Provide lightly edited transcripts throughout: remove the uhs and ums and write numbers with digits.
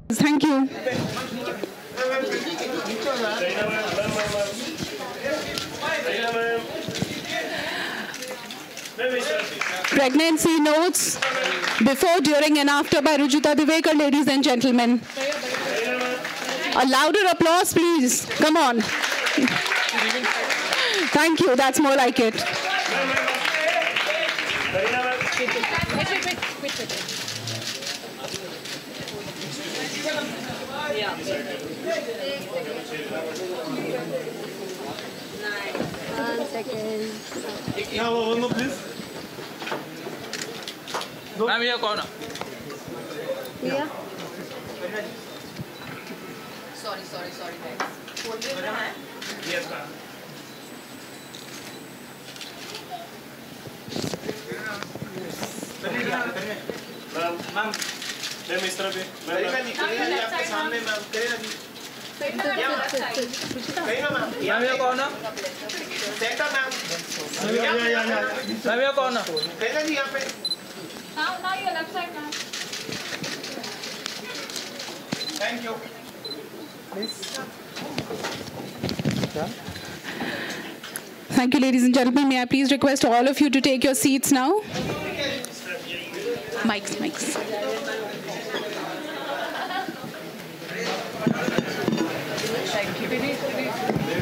Thank you. Pregnancy notes before, during and after by Rujuta Divekar, ladies and gentlemen. A louder applause, please. Come on. Thank you. That's more like it. One second. Yeah, one more, please. Ma'am, here corner. Yeah. Sorry, guys. Yes, ma'am. Ma'am ma'am इस तरह पे ma'am आपके सामने ma'am करेगा जी Ma'am, here corner. Centre ma'am Ma'am, here corner. करेगा जी यहाँ पे Now your left side, ma'am. Thank you Thank you, ladies and gentlemen. May I please request all of you to take your seats now? Mics.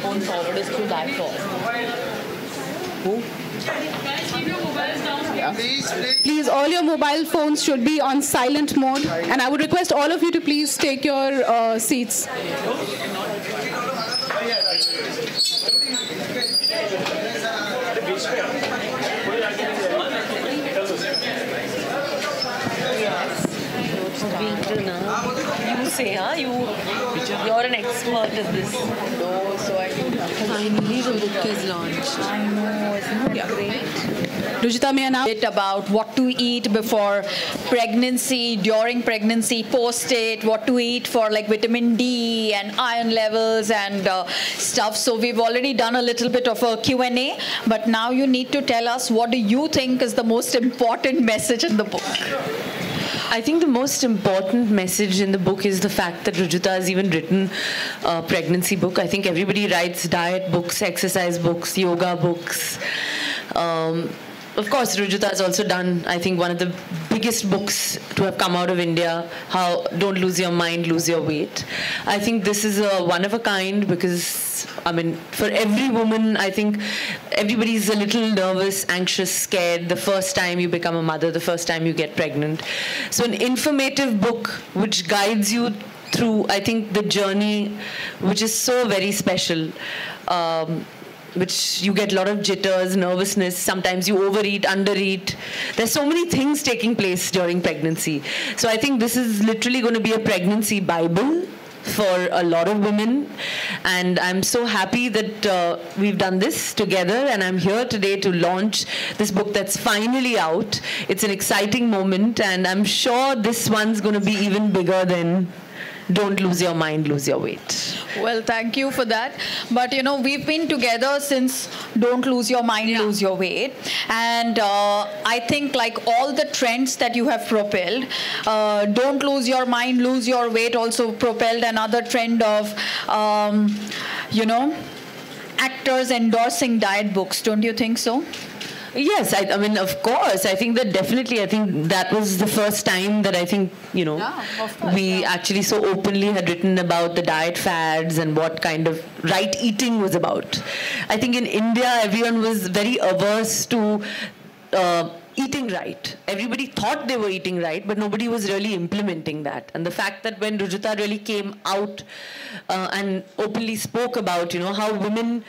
Phone forward is through that door. Please, all your mobile phones should be on silent mode. And I would request all of you to please take your seats. You say, you're an expert in this. No, so I don't know. Finally, the book is launched. I know, isn't it great? Rujita, may I now? Bit about what to eat before pregnancy, during pregnancy, post it, what to eat for like vitamin D and iron levels and stuff. So we've already done a little bit of a Q&A, but now you need to tell us what do you think is the most important message in the book? I think the most important message in the book is the fact that Rujuta has even written a pregnancy book. I think everybody writes diet books, exercise books, yoga books. Of course, Rujuta has also done, I think, one of the biggest books to have come out of India, How Don't Lose Your Mind, Lose Your Weight. I think this is a one of a kind because, I mean, for every woman, I think everybody's a little nervous, anxious, scared the first time you become a mother, the first time you get pregnant. So an informative book which guides you through, I think, the journey, which is so very special. Which you get a lot of jitters, nervousness, sometimes you overeat, undereat. There's so many things taking place during pregnancy. So I think this is literally going to be a pregnancy Bible for a lot of women. And I'm so happy that we've done this together, and I'm here today to launch this book that's finally out. It's an exciting moment, and I'm sure this one's going to be even bigger than Don't Lose Your Mind, Lose Your Weight. Well, thank you for that. But, you know, we've been together since Don't Lose Your Mind, Lose Your Weight. And I think like all the trends that you have propelled, Don't Lose Your Mind, Lose Your Weight also propelled another trend of, you know, actors endorsing diet books. Don't you think so? Yes, I mean, of course. I think that definitely, I think that was the first time that I think, you know, we actually so openly had written about the diet fads and what kind of right eating was about. I think in India, everyone was very averse to eating right. Everybody thought they were eating right, but nobody was really implementing that. And the fact that when Rujuta really came out and openly spoke about, you know, how women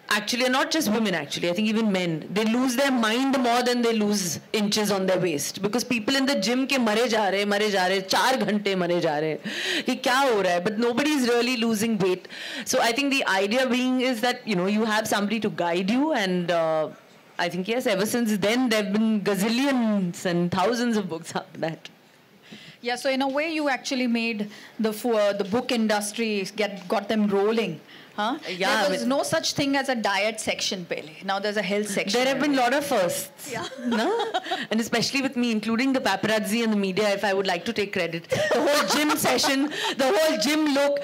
actually, not just women actually, I think even men, they lose their mind more than they lose inches on their waist. Because people in the gym ke mare ja rahe, 4 ghante mare ja rahe, ki kya ho raha hai, but nobody is really losing weight. So I think the idea being is that, you know, you have somebody to guide you, and I think, yes, ever since then, there have been gazillions and thousands of books after that. Yeah, so in a way, you actually made the book industry, got them rolling, Huh? Yeah, There was no such thing as a diet section, Pele. Now there's a health section. There have been a lot of firsts. Yeah. No? And especially with me, including the paparazzi and the media, if I would like to take credit. The whole gym session, the whole gym look.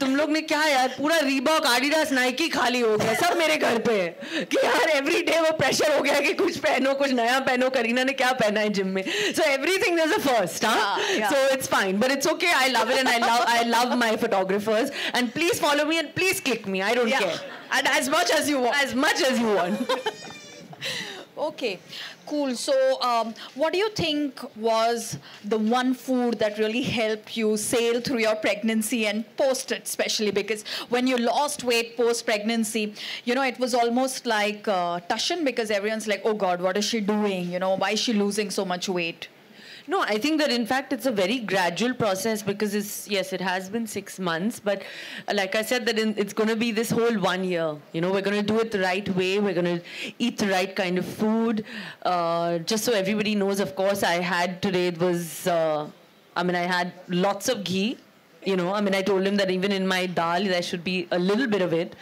तुम लोग ने क्या यार पूरा Reebok, Adidas, Nike खाली हो गया सब मेरे घर पे है कि यार every day वो pressure हो गया कि कुछ पहनो कुछ नया पहनो करीना ने क्या पहना है gym में. So everything there's a first, huh? Yeah. So it's fine, but it's okay. I love it and I love my photographers and please follow me and please click me. I don't care. And as much as you want. As much as you want. Okay, cool. So, what do you think was the one food that really helped you sail through your pregnancy and post it, especially because when you lost weight post-pregnancy, you know, it was almost like Tushan because everyone's like, oh God, what is she doing? You know, why is she losing so much weight? No, I think that in fact it's a very gradual process because it has been 6 months, but like I said that it's going to be this whole 1 year. You know, we're going to do it the right way. We're going to eat the right kind of food. Just so everybody knows, of course, I had today, it was, I had lots of ghee. You know, I told him that even in my dal, there should be a little bit of it.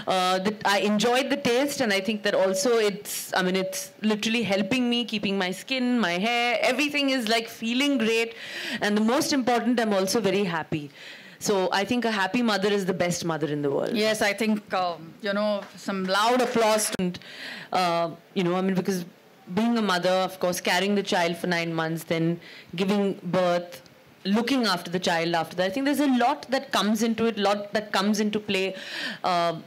I enjoyed the taste, and I think that also it's literally helping me, keeping my skin, my hair, everything is like feeling great. And the most important, I'm also very happy. So I think a happy mother is the best mother in the world. Yes, I think, some loud applause. And, because being a mother, of course, carrying the child for 9 months, then giving birth, looking after the child after that. I think there's a lot that comes into it, lot that comes into play,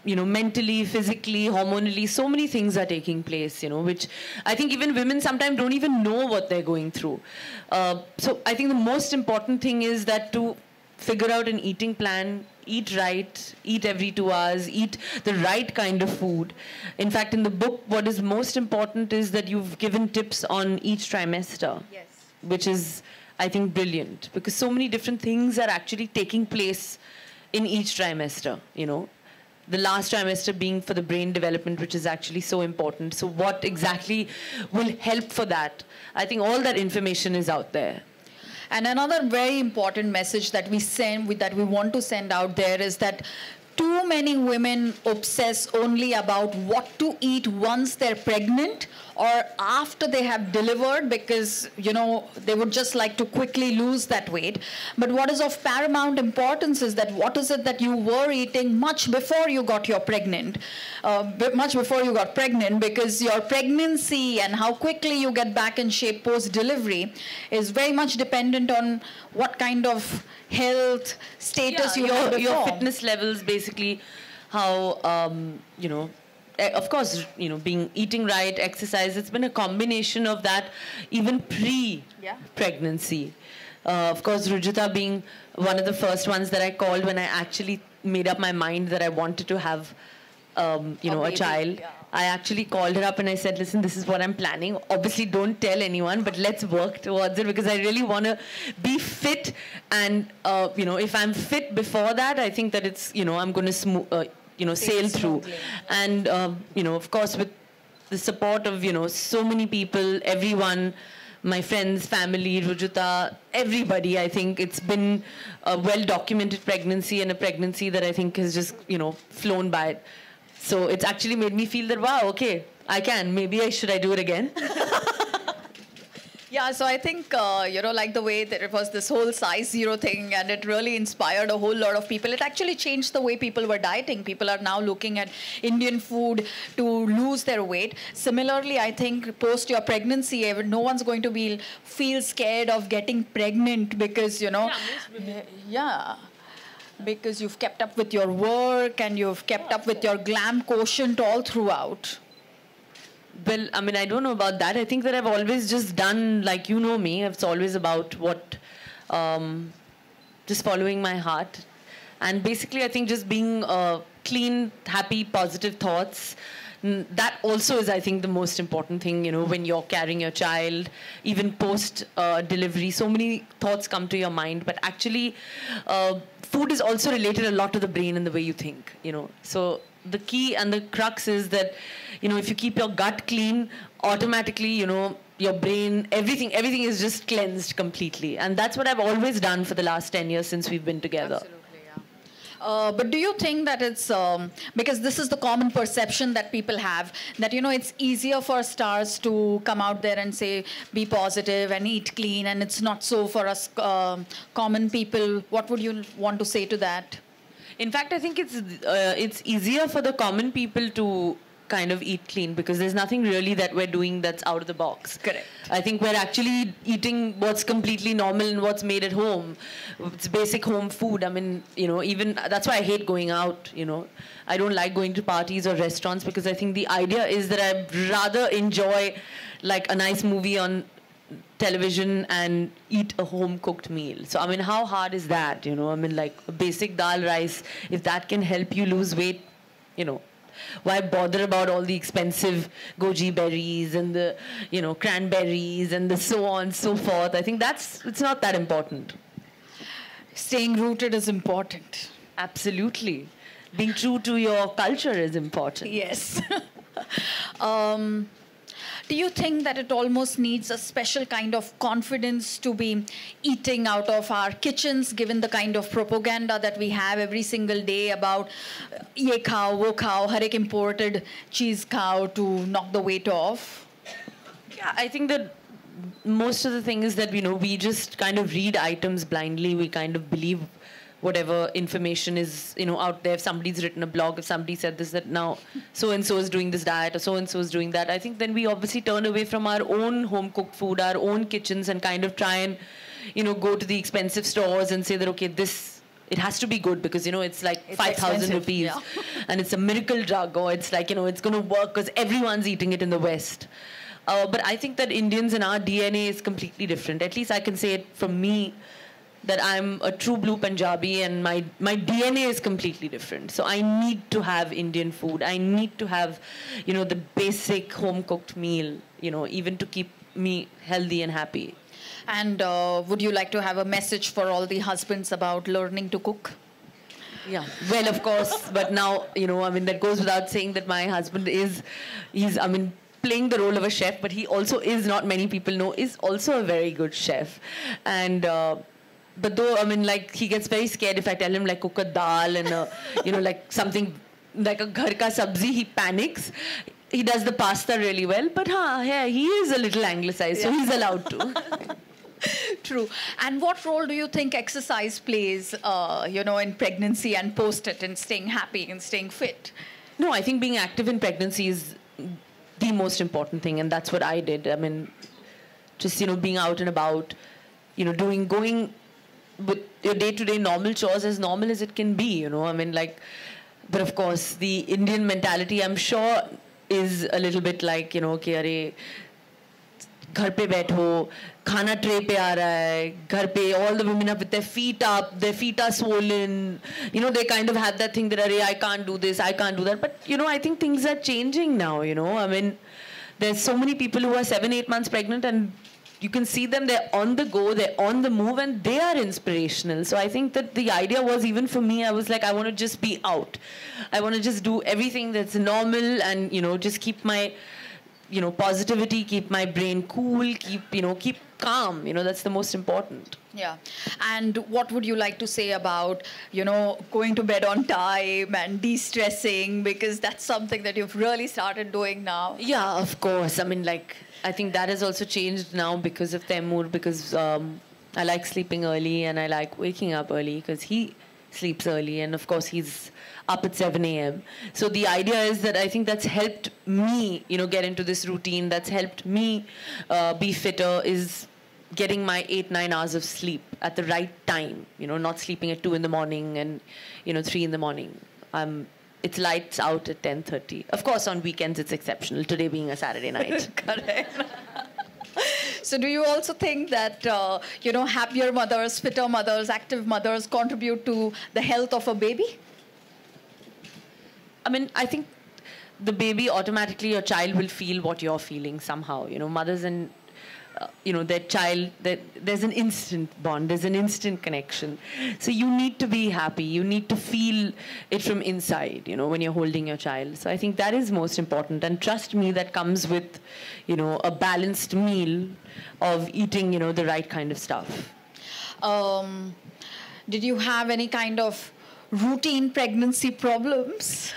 mentally, physically, hormonally. So many things are taking place, which I think even women sometimes don't even know what they're going through. So I think the most important thing is that to figure out an eating plan, eat right, eat every 2 hours, eat the right kind of food. In fact, in the book, what is most important is that you've given tips on each trimester, yes, which is, I think, brilliant because so many different things are actually taking place in each trimester, The last trimester being for the brain development, which is actually so important. So what exactly will help for that? I think all that information is out there. And another very important message that we want to send out there is that too many women obsess only about what to eat once they're pregnant or after they have delivered because, they would just like to quickly lose that weight. But what is of paramount importance is that what is it that you were eating much before you got pregnant because your pregnancy and how quickly you get back in shape post-delivery is very much dependent on what kind of health status you have before. Your fitness levels, basically how, of course, eating right, exercise, it's been a combination of that even pre-pregnancy. Of course, Rujita being one of the first ones that I called when I actually made up my mind that I wanted to have, a child. Yeah. I actually called her up and I said, listen, this is what I'm planning. Obviously, don't tell anyone, but let's work towards it because I really want to be fit. And, if I'm fit before that, I think that it's, I'm going to sail through. And, of course, with the support of, so many people, everyone, my friends, family, Rujita, everybody, I think it's been a well-documented pregnancy and a pregnancy that I think has just, flown by. So it's actually made me feel that, wow, okay, I can. Maybe should I do it again? Yeah, so I think, like the way that it was this whole size 0 thing and it really inspired a whole lot of people. It actually changed the way people were dieting. People are now looking at Indian food to lose their weight. Similarly, I think post your pregnancy, no one's going to feel scared of getting pregnant because, because you've kept up with your work and you've kept up with your glam quotient all throughout. Well, I don't know about that. I think that I've always just done, like me, it's always about just following my heart. And basically, I think just being clean, happy, positive thoughts. That also is, I think, the most important thing, when you're carrying your child, even post-delivery, so many thoughts come to your mind. But actually, food is also related a lot to the brain and the way you think, So the key and the crux is that, if you keep your gut clean, automatically, your brain, everything is just cleansed completely. And that's what I've always done for the last 10 years since we've been together. Absolutely, yeah. But do you think that it's because this is the common perception that people have, that it's easier for stars to come out there and say be positive and eat clean, and it's not so for us common people? What would you want to say to that? In fact, I think it's easier for the common people to kind of eat clean because there's nothing really that we're doing that's out of the box. Correct. I think we're actually eating what's completely normal and what's made at home. It's basic home food. I mean, even that's why I hate going out, I don't like going to parties or restaurants because I think the idea is that I'd rather enjoy like a nice movie on television and eat a home cooked meal. So I mean, how hard is that? I mean, like a basic dal rice, if that can help you lose weight, why bother about all the expensive goji berries and the cranberries and the so on so forth? I think it's not that important. Staying rooted is important. Absolutely. Being true to your culture is important. Yes. Do you think that it almost needs a special kind of confidence to be eating out of our kitchens, given the kind of propaganda that we have every single day about ye khao, wo khao, har ek imported cheese khao to knock the weight off? Yeah, I think that most of the thing is that, we just kind of read items blindly. We kind of believe whatever information is, out there. If somebody's written a blog, if somebody said this, that now so-and-so is doing this diet or so-and-so is doing that, I think then we obviously turn away from our own home-cooked food, our own kitchens, and kind of try and, go to the expensive stores and say that, okay, it has to be good because, it's like 5,000 rupees and it's a miracle drug, or it's like, it's going to work because everyone's eating it in the West. But I think that Indians and our DNA is completely different. At least I can say it from me, that I'm a true blue Punjabi and my DNA is completely different. So I need to have Indian food. I need to have, the basic home-cooked meal, even to keep me healthy and happy. And would you like to have a message for all the husbands about learning to cook? Yeah, well, of course. But now, that goes without saying that my husband he's playing the role of a chef, but he also is, not many people know, is also a very good chef. And but though, he gets very scared if I tell him, cook a dal and, like something like a ghar ka sabzi, he panics. He does the pasta really well, but he is a little anglicized, so he's allowed to. True. And what role do you think exercise plays, in pregnancy and post it, in staying happy and staying fit? No, I think being active in pregnancy is the most important thing, and that's what I did. Just, being out and about, going with your day-to-day normal chores as normal as it can be, but of course, the Indian mentality, I'm sure, is a little bit like, okay, arey, घर पे बैठो, खाना tray पे आ रहा है, घर पे all the women up with their feet are swollen, they kind of have that thing that, I can't do this, I can't do that, but, I think things are changing now, there's so many people who are 7-8 months pregnant and you can see them, they're on the go, they're on the move, and they are inspirational. So I think that the idea was, even for me, I was like, I want to just be out. I want to just do everything that's normal and, just keep my, positivity, keep my brain cool, keep calm. That's the most important. Yeah. And what would you like to say about, going to bed on time and de-stressing, because that's something that you've really started doing now? Yeah, of course. I think that has also changed now because of Taimur, because I like sleeping early and I like waking up early because he sleeps early, and of course he's up at 7 a.m. So the idea is that I think that's helped me, get into this routine, that's helped me be fitter, is getting my 8-9 hours of sleep at the right time, not sleeping at 2 in the morning and, 3 in the morning. It's lights out at 10:30. Of course, on weekends it's exceptional, today being a Saturday night. Correct. So do you also think that, happier mothers, fitter mothers, active mothers contribute to the health of a baby? I think the baby, automatically your child will feel what you're feeling somehow. Mothers and their child, there's an instant bond, there's an instant connection. So you need to be happy, you need to feel it from inside, when you're holding your child. So I think that is most important, and trust me, that comes with, a balanced meal of eating, the right kind of stuff. Did you have any kind of routine pregnancy problems?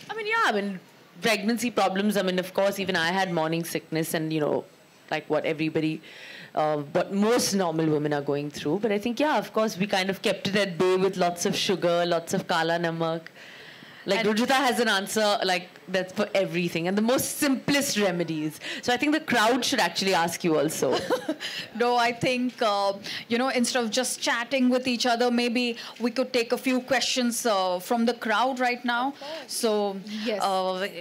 I mean, yeah, I mean, pregnancy problems, I mean, of course, even I had morning sickness and, you know, like what everybody, what most normal women are going through. But I think, yeah, of course, we kind of kept it at bay with lots of sugar, lots of kala namak. Like, Rujita has an answer, like, that's for everything. And the most simplest remedies. So I think the crowd should actually ask you also. No, I think, you know, instead of just chatting with each other, maybe we could take a few questions from the crowd right now. So, Yes.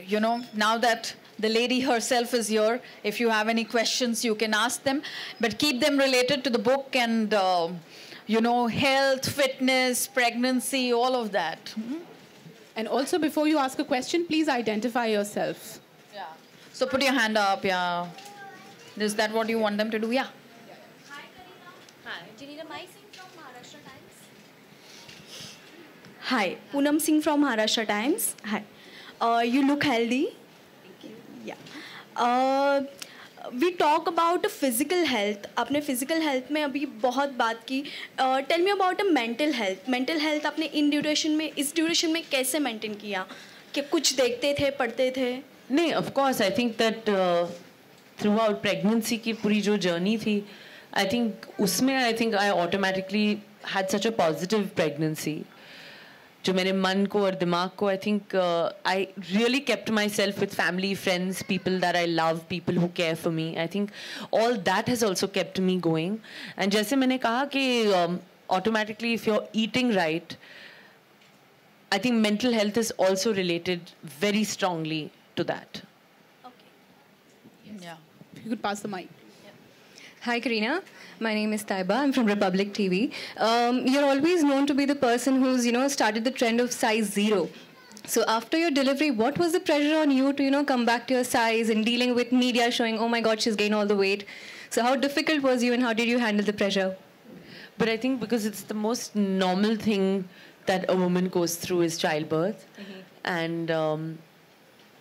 you know, now that the lady herself is here, if you have any questions, you can ask them. But keep them related to the book and, you know, health, fitness, pregnancy, all of that. And also, before you ask a question, please identify yourself. Yeah. So put your hand up, yeah. Is that what you want them to do? Yeah. Hi, Karina. Hi. Do you need a mic? From Maharashtra Times. Hi, Poonam Singh from Maharashtra Times. Hi. You look healthy. Thank you. Yeah. We talk about physical health. आपने physical health में अभी बहुत बात की. Tell me about a mental health. Mental health आपने इस duration में कैसे maintain किया? कि कुछ देखते थे, पढ़ते थे? नहीं, of course, I think that throughout pregnancy की पूरी जो journey थी, I think उसमें I automatically had such a positive pregnancy. जो मेरे मन को और दिमाग को, I think I really kept myself with family, friends, people that I love, people who care for me. I think all that has also kept me going. And जैसे मैंने कहा कि automatically if you're eating right, I think mental health is also related very strongly to that. Okay. Yeah. If you could pass the mic. Hi, Karina. My name is Taiba. I'm from Republic TV. You're always known to be the person who's, started the trend of size 0. So after your delivery, what was the pressure on you to, come back to your size and dealing with media showing, oh my God, she's gained all the weight. So how difficult was you and how did you handle the pressure? But I think because it's the most normal thing that a woman goes through is childbirth. Mm-hmm.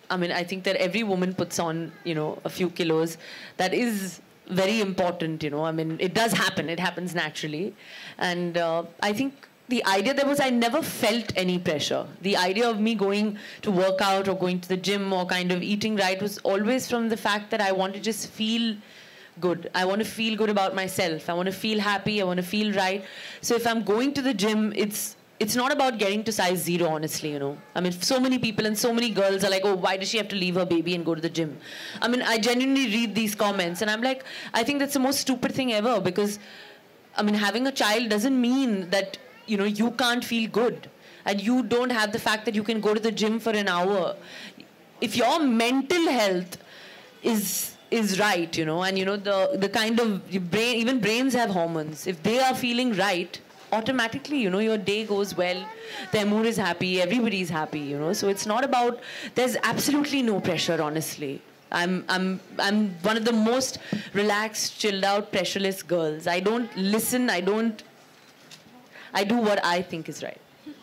And I think that every woman puts on, a few kilos. That is very important, it does happen. It happens naturally. And I think the idea there was I never felt any pressure. The idea of me going to work out or going to the gym or kind of eating right was always from the fact that I want to just feel good. I want to feel good about myself. I want to feel happy. I want to feel right. So if I'm going to the gym, it's not about getting to size 0, honestly, so many people and so many girls are like, oh, why does she have to leave her baby and go to the gym? I genuinely read these comments and I'm like, I think that's the most stupid thing ever because, having a child doesn't mean that, you can't feel good and you don't have the fact that you can go to the gym for an hour. If your mental health is right, and, the kind of your brain, even brains have hormones. If they are feeling right, automatically, your day goes well, the mood is happy, everybody's happy, so it's not about, there's absolutely no pressure, honestly. I'm one of the most relaxed, chilled out, pressureless girls. I don't listen, I do what I think is right.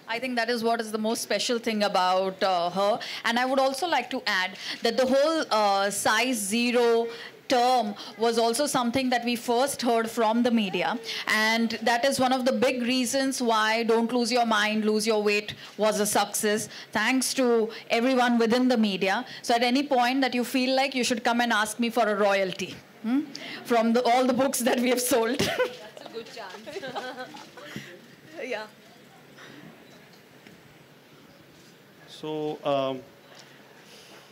I think that is what is the most special thing about her. And I would also like to add that the whole size 0 term was also something that we first heard from the media, and that is one of the big reasons why Don't Lose Your Mind, Lose Your Weight was a success, thanks to everyone within the media. So at any point that you feel like, you should come and ask me for a royalty from all the books that we have sold. That's a good chance. Yeah. So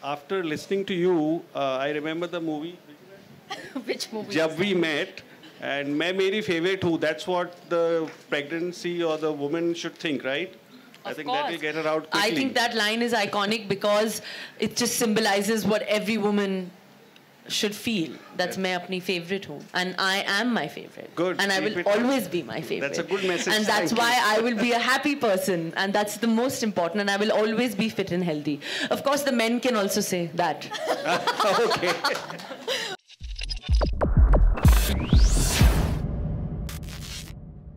after listening to you, I remember the movie Which movie? Jab We Met, and मैं मेरी favorite हूँ. That's what the pregnancy or the woman should think, right? I think that will get her out quickly. I think that line is iconic because it just symbolizes what every woman should feel. That's मैं अपनी favorite हूँ, and I am my favorite. Good. And I will always be my favorite. That's a good message. And that's why I will be a happy person, and that's the most important. And I will always be fit and healthy. Of course, the men can also say that. Okay.